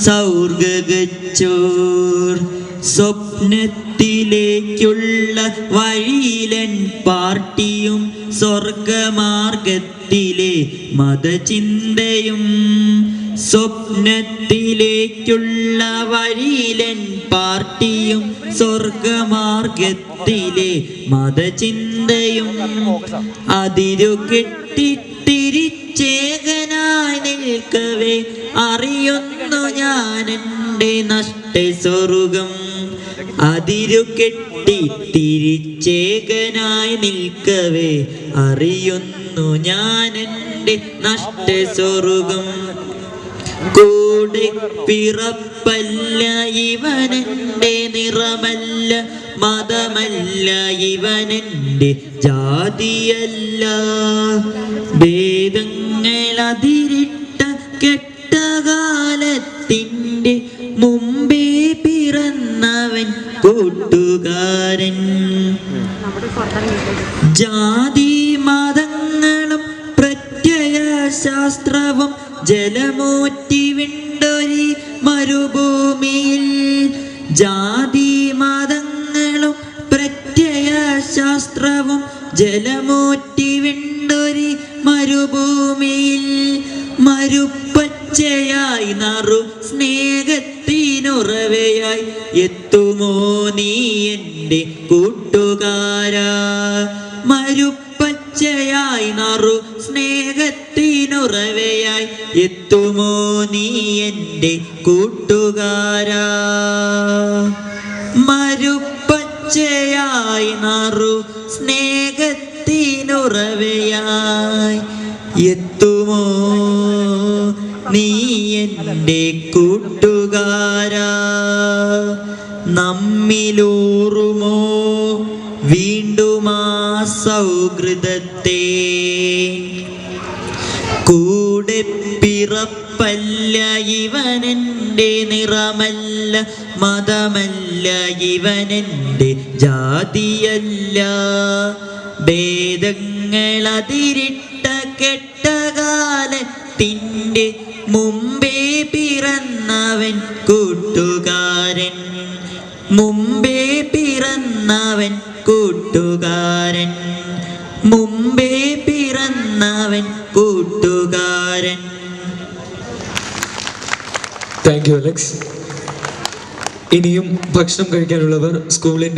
സൗർഗച്ചോർ സ്വപ്നത്തിലേക്കുള്ള വഴിയിലൻ പാർട്ടിയും സ്വർഗമാർഗത്തിലെ മതചിന്തയും സ്വപ്നത്തിലേക്കുള്ള വഴിയിലൻ പാർട്ടിയും സ്വർഗമാർഗത്തിലെ മതചിന്തയും അതിരുകെട്ടി തിരിച്ചേകനായി നിൽക്കവേ അറിയുന്നു ഞാൻ എൻ്റെ നഷ്ടസ്വർഗം. അതിരുകെട്ടി തിരിച്ചേകനായി നിൽക്കവേ അറിയുന്നു ഞാൻ എൻ്റെ നഷ്ടസ്വർഗം. കൂടെ പിറപ്പല്ല ഇവനെൻ്റെ നിറമല്ല, മതമല്ല ഇവനെൻ്റെ ജാതിയല്ല. ഭേദങ്ങളതിരിട്ട കെട്ടകാലത്തിൻ്റെ മുമ്പേ പിറന്നവൻ കൂട്ടുകാരൻ. ജാതി മതങ്ങളും പ്രത്യയശാസ്ത്രവും ജലമൂറ്റി വിണ്ടൊരി മരുഭൂമിയിൽ. ജാതി മതങ്ങളും പ്രത്യയശാസ്ത്രവും ജലമൂറ്റി വിണ്ടൊരി മരുഭൂമിയിൽ. മരുപ്പച്ചയായി നറു സ്നേഹത്തിനുറവയായി എത്തുമോ നീ എൻ്റെ കൂട്ടുകാരാ. മരുപ്പച്ചയായി നറു സ്നേഹത്തിനുറവയായി എത്തുമോ നീ എൻ്റെ കൂട്ടുകാരാ. മരുപ്പച്ചയായി നറു സ്നേഹത്തിനുറവയായി എത്തുമോ നീ എൻ്റെ കൂട്ടുകാരാ. നമ്മിലൂറുമോ വീണ്ടും ആ സൗഹൃദത്തെ. കൂടെ പിറപ്പല്ല ഇവനെൻ്റെ നിറമല്ല, മതമല്ല ഇവനെൻ്റെ ജാതിയല്ല. ഭേദങ്ങളതിരിട്ട കെട്ടകാലത്തിൻ്റെ മുമ്പേ പിറന്നവൻ കൂട്ടുകാരൻ. മുമ്പേ പിറന്നവൻ കൂട്ടുകാരൻ. മുമ്പേ പിറന്നവൻ കൂട്ടുകാരൻ. Thank you Alex. ഇനിയും ഭക്ഷണം കഴിക്കാനുള്ളവർ സ്കൂളിൻ്റെ